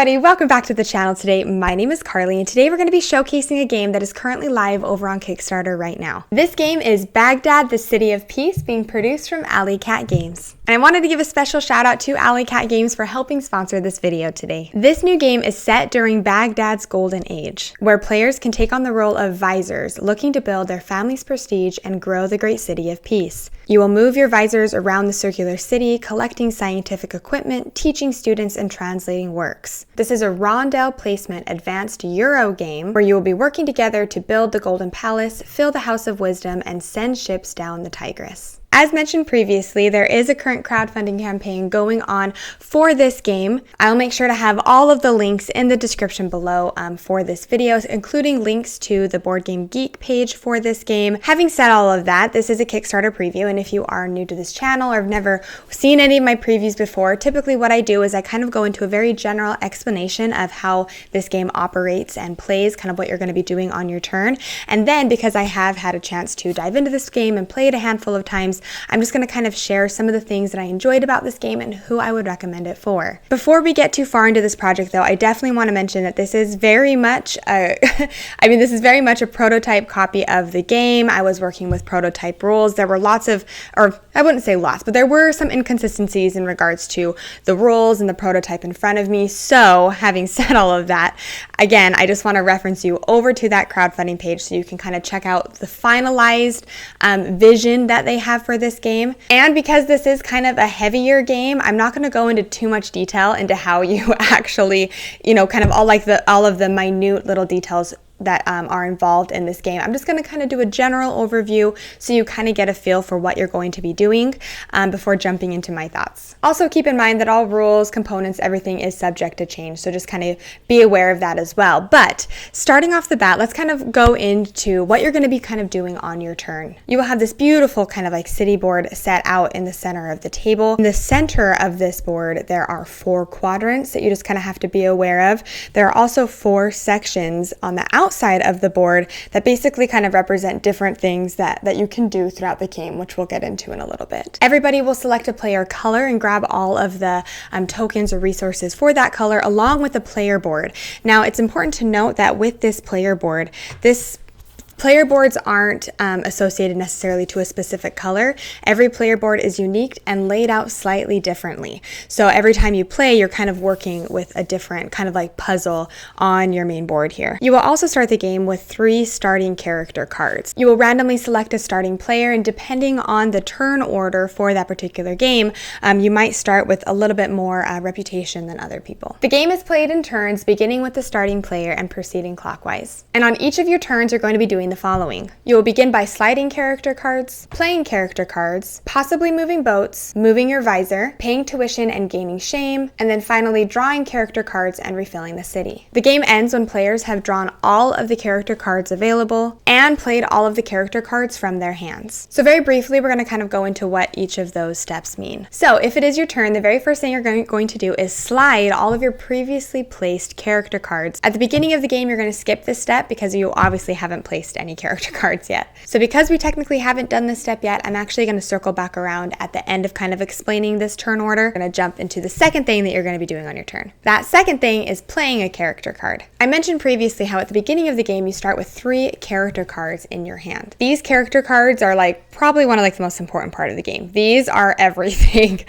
everybody, welcome back to the channel today. My name is Carly and today we're going to be showcasing a game that is currently live over on Kickstarter right now. This game is Baghdad, the City of Peace, being produced from Alley Cat Games. And I wanted to give a special shout out to Alley Cat Games for helping sponsor this video today. This new game is set during Baghdad's golden age, where players can take on the role of Viziers, looking to build their family's prestige and grow the great city of peace. You will move your Viziers around the circular city, collecting scientific equipment, teaching students, and translating works. This is a rondel placement advanced Euro game where you will be working together to build the Golden Palace, fill the House of Wisdom, and send ships down the Tigris. As mentioned previously, there is a current crowdfunding campaign going on for this game. I'll make sure to have all of the links in the description below for this video, including links to the Board Game Geek page for this game. Having said all of that, this is a Kickstarter preview, and if you are new to this channel or have never seen any of my previews before, typically what I do is I kind of go into a very general explanation of how this game operates and plays, kind of what you're going to be doing on your turn. And then, because I have had a chance to dive into this game and play it a handful of times, I'm just going to kind of share some of the things that I enjoyed about this game and who I would recommend it for. Before we get too far into this project though, I definitely want to mention that this is very much this is very much a prototype copy of the game. I was working with prototype rules. There were lots of, or I wouldn't say lots, but there were some inconsistencies in regards to the rules and the prototype in front of me. So having said all of that, again, I just want to reference you over to that crowdfunding page so you can kind of check out the finalized vision that they have for this game. And because this is kind of a heavier game, I'm not going to go into too much detail into how you actually, kind of all of the minute little details that are involved in this game. I'm just going to kind of do a general overview so you kind of get a feel for what you're going to be doing before jumping into my thoughts. Also keep in mind that all rules, components, everything is subject to change, so just kind of be aware of that as well. But starting off the bat, let's kind of go into what you're going to be kind of doing on your turn. You will have this beautiful kind of like city board set out in the center of the table. In the center of this board, there are 4 quadrants that you just kind of have to be aware of. There are also 4 sections on the outside of the board that basically kind of represent different things that you can do throughout the game, which we'll get into in a little bit. Everybody will select a player color and grab all of the tokens or resources for that color along with the player board. Now, it's important to note that with this player board, player boards aren't associated necessarily to a specific color. Every player board is unique and laid out slightly differently. So every time you play, you're kind of working with a different kind of like puzzle on your main board here. You will also start the game with 3 starting character cards. You will randomly select a starting player, and depending on the turn order for that particular game, you might start with a little bit more reputation than other people. The game is played in turns, beginning with the starting player and proceeding clockwise. And on each of your turns, you're going to be doing the following. You will begin by sliding character cards, playing character cards, possibly moving boats, moving your visor, paying tuition and gaining shame, and then finally drawing character cards and refilling the city. The game ends when players have drawn all of the character cards available and played all of the character cards from their hands. So very briefly, we're going to kind of go into what each of those steps mean. So if it is your turn, the very first thing you're going to do is slide all of your previously placed character cards. At the beginning of the game, you're going to skip this step because you obviously haven't placed any character cards yet. So because we technically haven't done this step yet, I'm actually going to circle back around at the end of kind of explaining this turn order. I'm going to jump into the second thing that you're going to be doing on your turn. That second thing is playing a character card. I mentioned previously how at the beginning of the game, you start with 3 character cards in your hand. These character cards are probably one of the most important part of the game. These are everything.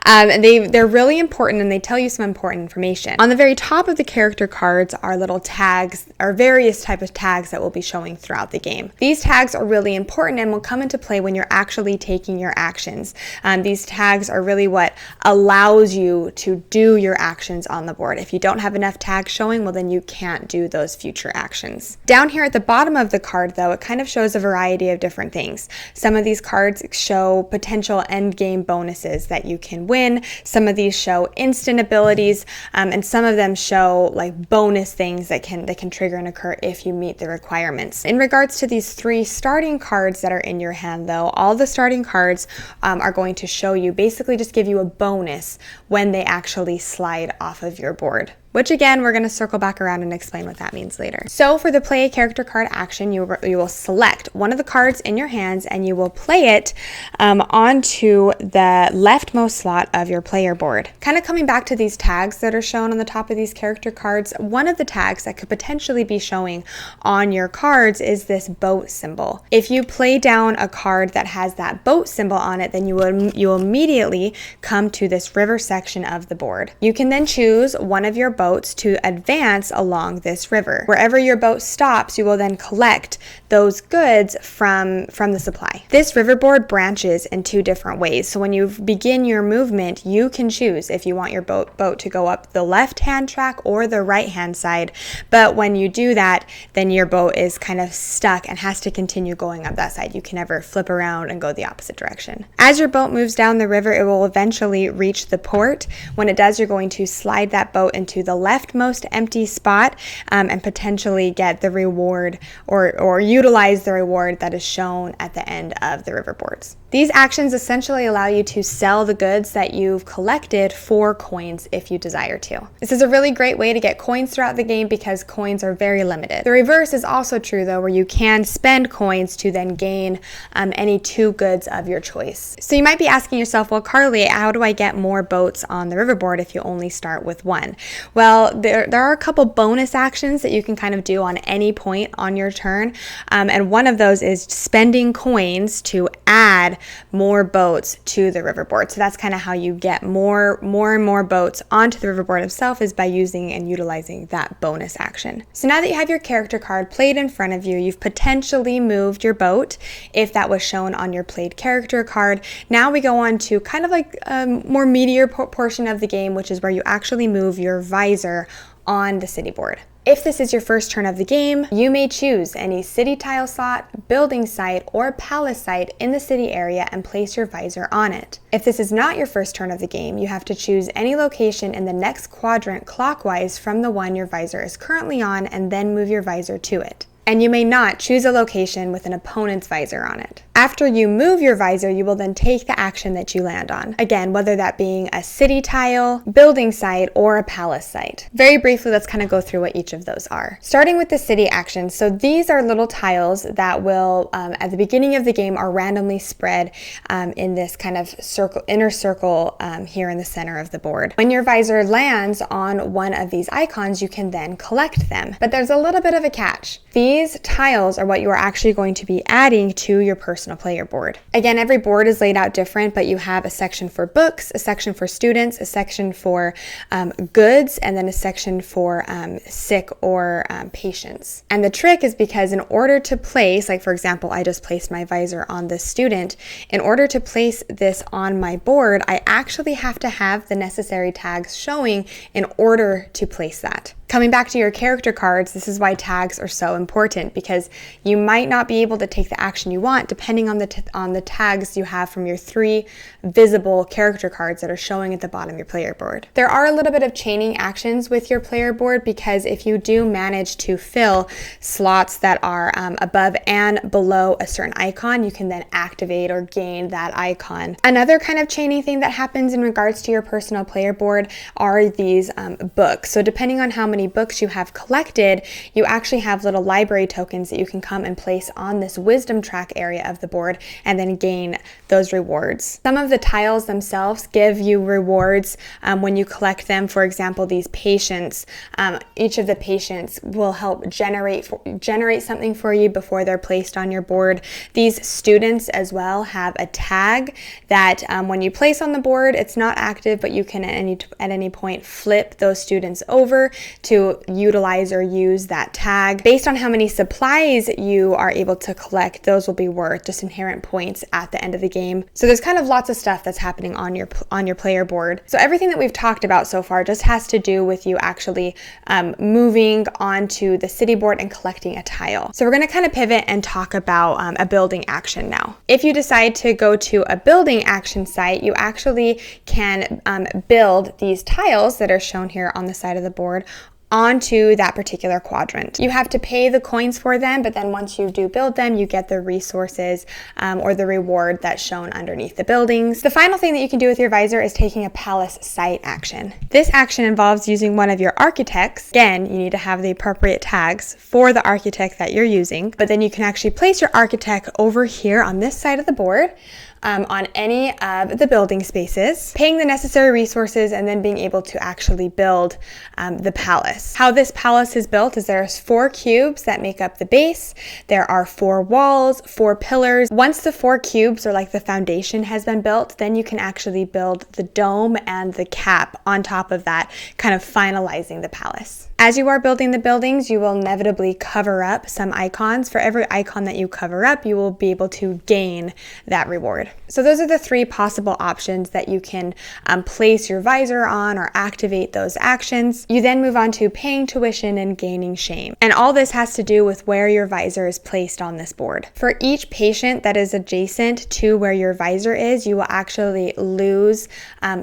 And they're really important, and they tell you some important information. On the very top of the character cards are little tags or various type of tags that will be showing throughout the game. These tags are really important and will come into play when you're actually taking your actions. These tags are really what allows you to do your actions on the board. If you don't have enough tags showing, well then you can't do those future actions. Down here at the bottom of the card though, it kind of shows a variety of different things. Some of these cards show potential end game bonuses that you can win. Some of these show instant abilities, and some of them show bonus things that can trigger and occur if you meet the requirements. In regards to these 3 starting cards that are in your hand though, all the starting cards are going to show you, basically just give you a bonus when they actually slide off of your board. which again, we're going to circle back around and explain what that means later. So for the play a character card action, you will select one of the cards in your hands and you will play it onto the leftmost slot of your player board. Kind of coming back to these tags that are shown on the top of these character cards, one of the tags that could potentially be showing on your cards is this boat symbol. If you play down a card that has that boat symbol on it, then you will immediately come to this river section of the board. You can then choose one of your boats to advance along this river. Wherever your boat stops, you will then collect those goods from the supply. This riverboard branches in two different ways. So when you begin your movement, you can choose if you want your boat to go up the left-hand track or the right-hand side. But when you do that, then your boat is kind of stuck and has to continue going up that side. You can never flip around and go the opposite direction. As your boat moves down the river, it will eventually reach the port. When it does, you're going to slide that boat into the leftmost empty spot and potentially get the reward or utilize the reward that is shown at the end of the riverboards. These actions essentially allow you to sell the goods that you've collected for coins if you desire to. This is a really great way to get coins throughout the game because coins are very limited. The reverse is also true though, where you can spend coins to then gain any two goods of your choice. So you might be asking yourself, well, Carly, how do I get more boats on the riverboard if you only start with one? Well, there are a couple bonus actions that you can kind of do on any point on your turn. And one of those is spending coins to add more boats to the riverboard. So that's kind of how you get more and more boats onto the riverboard itself, is by using and utilizing that bonus action. So now that you have your character card played in front of you, you've potentially moved your boat if that was shown on your played character card. Now we go on to kind of like a more meatier portion of the game, which is where you actually move your visor on the city board. If this is your first turn of the game, you may choose any city tile slot, building site, or palace site in the city area and place your visor on it. If this is not your first turn of the game, you have to choose any location in the next quadrant clockwise from the one your visor is currently on and then move your visor to it. And you may not choose a location with an opponent's visor on it. After you move your visor, you will then take the action that you land on. Again, whether that being a city tile, building site, or a palace site. Very briefly, let's kind of go through what each of those are. Starting with the city action. So these are little tiles that will, at the beginning of the game, are randomly spread in this kind of inner circle here in the center of the board. When your visor lands on one of these icons, you can then collect them. But there's a little bit of a catch. These tiles are what you are actually going to be adding to your personal player board. Again, every board is laid out different, but you have a section for books, a section for students, a section for goods, and then a section for sick or patients. And the trick is because in order to place, like for example, I just placed my visor on this student. In order to place this on my board, I actually have to have the necessary tags showing in order to place that. Coming back to your character cards, this is why tags are so important, because you might not be able to take the action you want depending on the tags you have from your 3 visible character cards that are showing at the bottom of your player board. There are a little bit of chaining actions with your player board, because if you do manage to fill slots that are above and below a certain icon, you can then activate or gain that icon. Another kind of chaining thing that happens in regards to your personal player board are these books. So depending on how many books you have collected, you actually have little library tokens that you can come and place on this wisdom track area of the board and then gain those rewards. Some of the tiles themselves give you rewards when you collect them. For example, these patients, each of the patients will help generate something for you before they're placed on your board. These students as well have a tag that when you place on the board, it's not active, but you can at any point flip those students over to utilize or use that tag. Based on how many supplies you are able to collect, those will be worth just inherent points at the end of the game. So there's kind of lots of stuff that's happening on your player board. So everything that we've talked about so far just has to do with you actually moving onto the city board and collecting a tile. So we're going to kind of pivot and talk about a building action now. If you decide to go to a building action site, you actually can build these tiles that are shown here on the side of the board onto that particular quadrant. You have to pay the coins for them, but then once you do build them, you get the resources or the reward that's shown underneath the buildings. The final thing that you can do with your visor is taking a palace site action. This action involves using one of your architects. Again, you need to have the appropriate tags for the architect that you're using, but then you can actually place your architect over here on this side of the board on any of the building spaces, paying the necessary resources, and then being able to actually build the palace. How this palace is built is there's 4 cubes that make up the base. There are 4 walls, 4 pillars. Once the 4 cubes, or like the foundation, has been built, then you can actually build the dome and the cap on top of that, kind of finalizing the palace. As you are building the buildings, you will inevitably cover up some icons. For every icon that you cover up, you will be able to gain that reward. So those are the 3 possible options that you can place your visor on or activate those actions. You then move on to paying tuition and gaining shame. And all this has to do with where your visor is placed on this board. For each patient that is adjacent to where your visor is, you will actually lose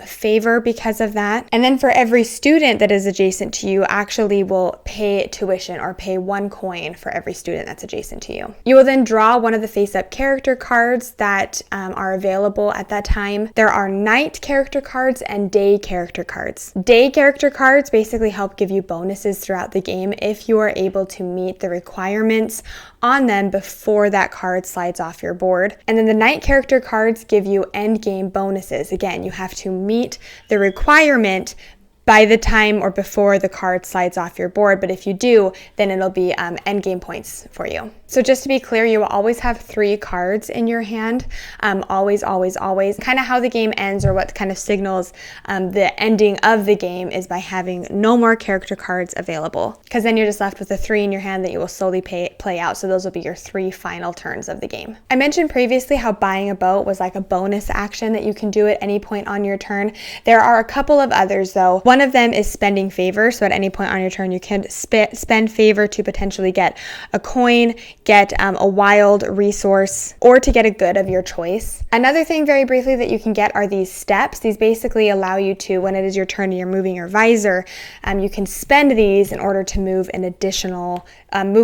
favor because of that. And then for every student that is adjacent to you, actually will pay tuition or pay 1 coin for every student that's adjacent to you. You will then draw one of the face-up character cards that are available at that time. There are night character cards and day character cards. Day character cards basically help give you bonuses throughout the game if you are able to meet the requirements on them before that card slides off your board. And then the night character cards give you end game bonuses. Again, you have to meet the requirement by the time or before the card slides off your board, but if you do, then it'll be end game points for you. So just to be clear, you will always have 3 cards in your hand, always. Kind of how the game ends, or what kind of signals the ending of the game, is by having no more character cards available, because then you're just left with the 3 in your hand that you will slowly play out. So those will be your 3 final turns of the game. I mentioned previously how buying a boat was like a bonus action that you can do at any point on your turn. There are a couple of others though. One of them is spending favor. So at any point on your turn, you can spend favor to potentially get a coin, get a wild resource, or to get a good of your choice. Another thing very briefly that you can get are these steps. These basically allow you to, when it is your turn and you're moving your visor, you can spend these in order to move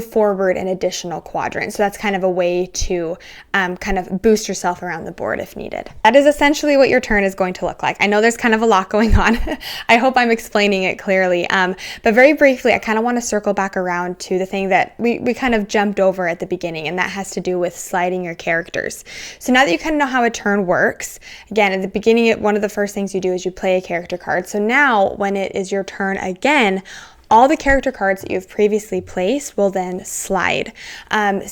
forward an additional quadrant. So that's kind of a way to kind of boost yourself around the board if needed. That is essentially what your turn is going to look like. I know there's kind of a lot going on. I hope I'm explaining it clearly. But very briefly, I kind of want to circle back around to the thing that we kind of jumped over at the beginning, and that has to do with sliding your characters. So now that you kind of know how a turn works, again, at the beginning, one of the first things you do is you play a character card. So now when it is your turn again, all the character cards that you've previously placed will then slide. And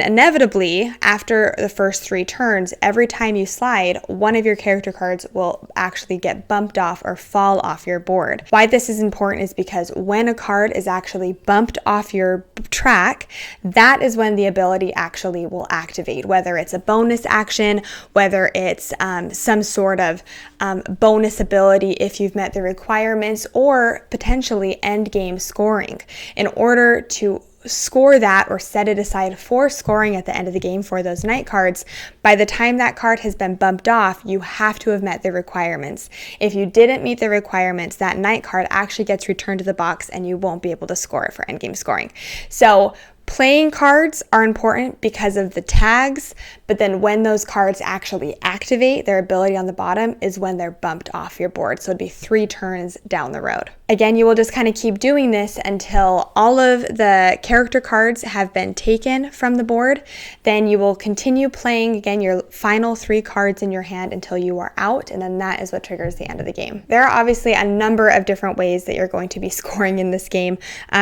inevitably, after the first 3 turns, every time you slide, one of your character cards will actually get bumped off or fall off your board. Why this is important is because when a card is actually bumped off your track, that is when the ability actually will activate, whether it's a bonus action, whether it's some sort of bonus ability if you've met the requirements, or potentially end game scoring. In order to score that or set it aside for scoring at the end of the game for those night cards, by the time that card has been bumped off, you have to have met the requirements. If you didn't meet the requirements, that night card actually gets returned to the box and you won't be able to score it for endgame scoring. So playing cards are important because of the tags, but then when those cards actually activate, their ability on the bottom is when they're bumped off your board. So it'd be 3 turns down the road. Again, you will just kind of keep doing this until all of the character cards have been taken from the board. Then you will continue playing, again, your final 3 cards in your hand until you are out, and then that is what triggers the end of the game. There are obviously a number of different ways that you're going to be scoring in this game,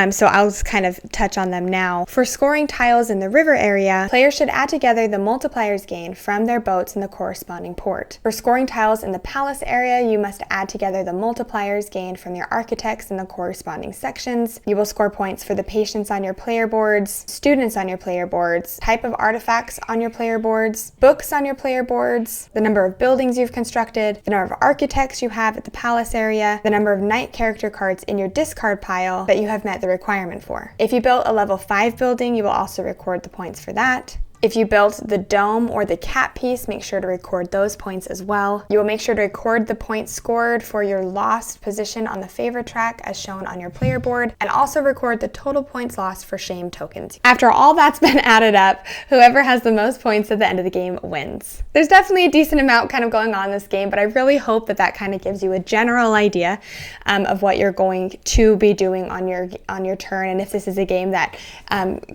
so I'll just kind of touch on them now. For scoring tiles in the river area, players should add together the multipliers gained from their boats in the corresponding port. For scoring tiles in the palace area, you must add together the multipliers gained from your architects in the corresponding sections. You will score points for the patients on your player boards, students on your player boards, type of artifacts on your player boards, books on your player boards, the number of buildings you've constructed, the number of architects you have at the palace area, the number of night character cards in your discard pile that you have met the requirement for. If you built a level 5 building, you will also record the points for that. If you built the dome or the cat piece, make sure to record those points as well. You will make sure to record the points scored for your lost position on the favor track as shown on your player board, and also record the total points lost for shame tokens. After all that's been added up, whoever has the most points at the end of the game wins. There's definitely a decent amount kind of going on in this game, but I really hope that that kind of gives you a general idea of what you're going to be doing on your turn, and if this is a game that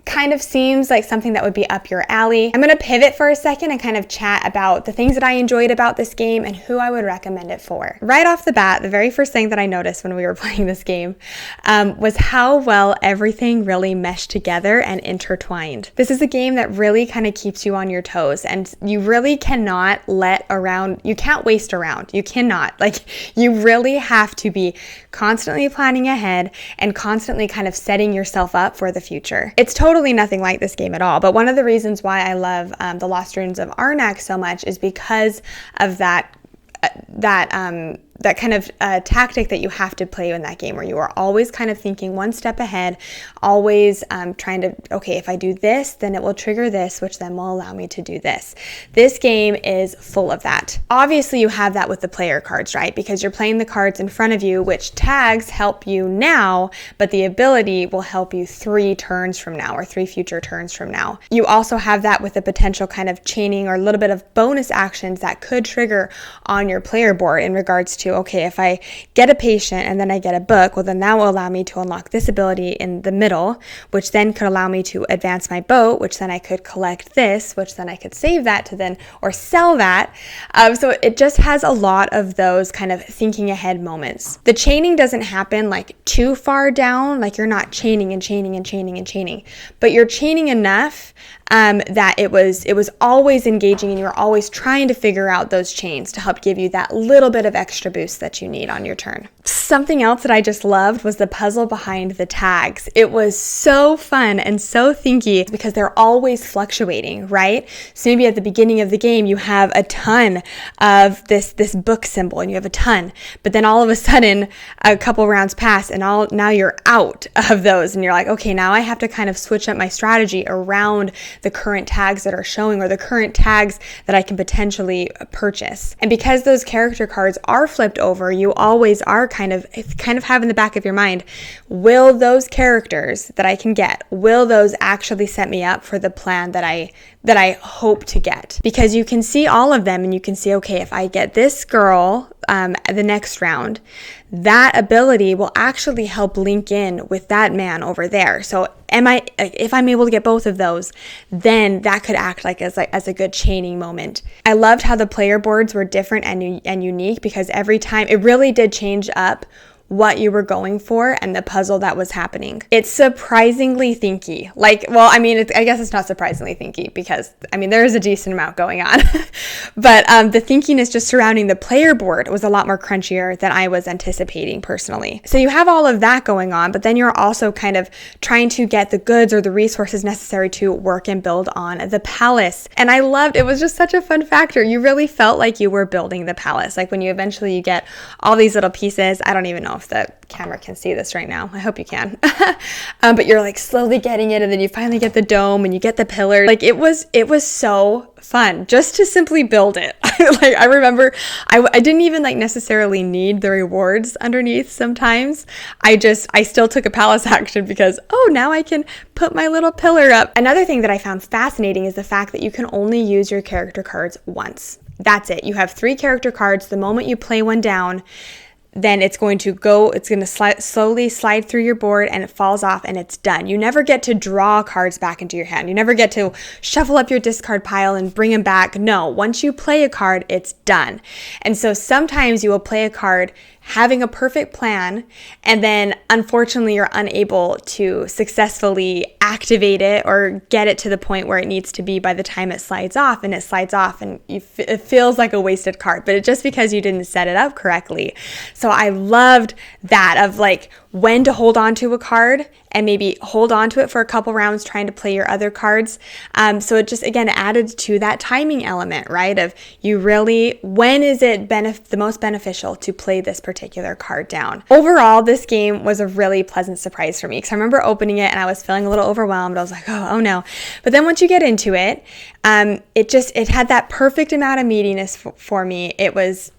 kind of seems like something that would be up your alley. I'm going to pivot for a second and kind of chat about the things that I enjoyed about this game and who I would recommend it for. Right off the bat, the very first thing that I noticed when we were playing this game was how well everything really meshed together and intertwined. This is a game that really kind of keeps you on your toes, and you really cannot you can't waste around. You cannot. You really have to be constantly planning ahead and constantly kind of setting yourself up for the future. It's totally nothing like this game at all, but one of the reasons why I love the Lost Ruins of Arnak so much is because of that kind of tactic that you have to play in that game, where you are always kind of thinking one step ahead, always trying to, okay, if I do this, then it will trigger this, which then will allow me to do this. This game is full of that. Obviously, you have that with the player cards, right? Because you're playing the cards in front of you, which tags help you now, but the ability will help you 3 turns from now, or 3 future turns from now. You also have that with the potential kind of chaining or a little bit of bonus actions that could trigger on your player board in regards to, okay, if I get a patient and then I get a book, well, then that will allow me to unlock this ability in the middle, which then could allow me to advance my boat, which then I could collect this, which then I could save that to then, or sell that. So it just has a lot of those kind of thinking ahead moments. The chaining doesn't happen like too far down, like you're not chaining and chaining and chaining and chaining, but you're chaining enough that it was always engaging, and you were always trying to figure out those chains to help give you that little bit of extra boost that you need on your turn. Something else that I just loved was the puzzle behind the tags. It was so fun and so thinky because they're always fluctuating, right? So maybe at the beginning of the game, you have a ton of this book symbol, and you have a ton, but then all of a sudden a couple rounds pass and now you're out of those, and you're like, okay, now I have to kind of switch up my strategy around the current tags that are showing, or the current tags that I can potentially purchase. And because those character cards are flipped over, you always are kind of have in the back of your mind, will those characters that I can get, will those actually set me up for the plan that I hope to get? Because you can see all of them, and you can see, okay, if I get this girl the next round, that ability will actually help link in with that man over there. So if I'm able to get both of those, then that could act like as a good chaining moment. I loved how the player boards were different and unique, because every time it really did change up what you were going for and the puzzle that was happening. It's surprisingly thinky. I guess it's not surprisingly thinky, because, there is a decent amount going on. But the thinkiness just surrounding the player board was a lot more crunchier than I was anticipating personally. So you have all of that going on, but then you're also kind of trying to get the goods or the resources necessary to work and build on the palace. And I loved, it was just such a fun factor. You really felt like you were building the palace. Like when you eventually get all these little pieces, I don't even know if the camera can see this right now. I hope you can. But you're like slowly getting it, and then you finally get the dome and you get the pillar. Like it was so fun just to simply build it. I remember I didn't even necessarily need the rewards underneath sometimes. I still took a palace action because, now I can put my little pillar up. Another thing that I found fascinating is the fact that you can only use your character cards once. That's it. You have 3 character cards. The moment you play one down, then it's going to slowly slide through your board, and it falls off and it's done. You never get to draw cards back into your hand. You never get to shuffle up your discard pile and bring them back. No, once you play a card, it's done. And so sometimes you will play a card having a perfect plan, and then unfortunately you're unable to successfully activate it or get it to the point where it needs to be by the time it slides off, and it feels like a wasted card, but it's just because you didn't set it up correctly. So I loved that of when to hold on to a card and maybe hold on to it for a couple rounds trying to play your other cards. So it just, again, added to that timing element, right? Of you really, when is it the most beneficial to play this particular card down? Overall, this game was a really pleasant surprise for me because I remember opening it and I was feeling a little overwhelmed. I was like, oh no. But then once you get into it, it had that perfect amount of meatiness for me. It was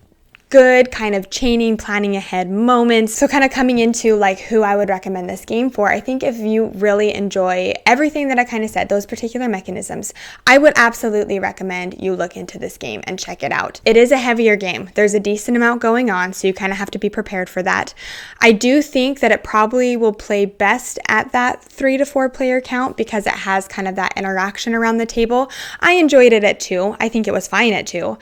good kind of chaining, planning ahead moments. So kind of coming into like who I would recommend this game for, I think if you really enjoy everything that I kind of said, those particular mechanisms, I would absolutely recommend you look into this game and check it out. It is a heavier game. There's a decent amount going on, so you kind of have to be prepared for that. I do think that it probably will play best at that 3 to 4 player count because it has kind of that interaction around the table. I enjoyed it at 2. I think it was fine at 2.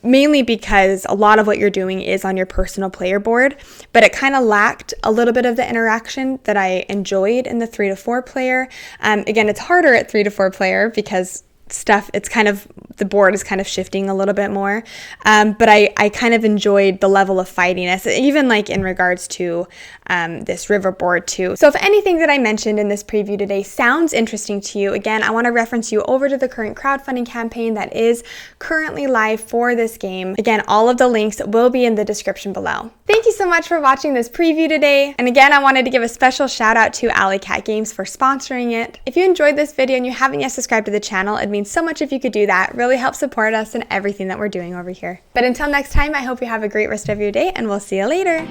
Mainly because a lot of what you're doing is on your personal player board, but it kind of lacked a little bit of the interaction that I enjoyed in the 3 to 4 player. Again, it's harder at 3 to 4 player because the board is kind of shifting a little bit more. But I kind of enjoyed the level of fightiness, even like in regards to this river board too. So if anything that I mentioned in this preview today sounds interesting to you, again, I want to reference you over to the current crowdfunding campaign that is currently live for this game. Again, all of the links will be in the description below. Thank you so much for watching this preview today. And again, I wanted to give a special shout out to Alley Cat Games for sponsoring it. If you enjoyed this video and you haven't yet subscribed to the channel, it means so much if you could do that. It really helps support us in everything that we're doing over here. But until next time, I hope you have a great rest of your day and we'll see you later.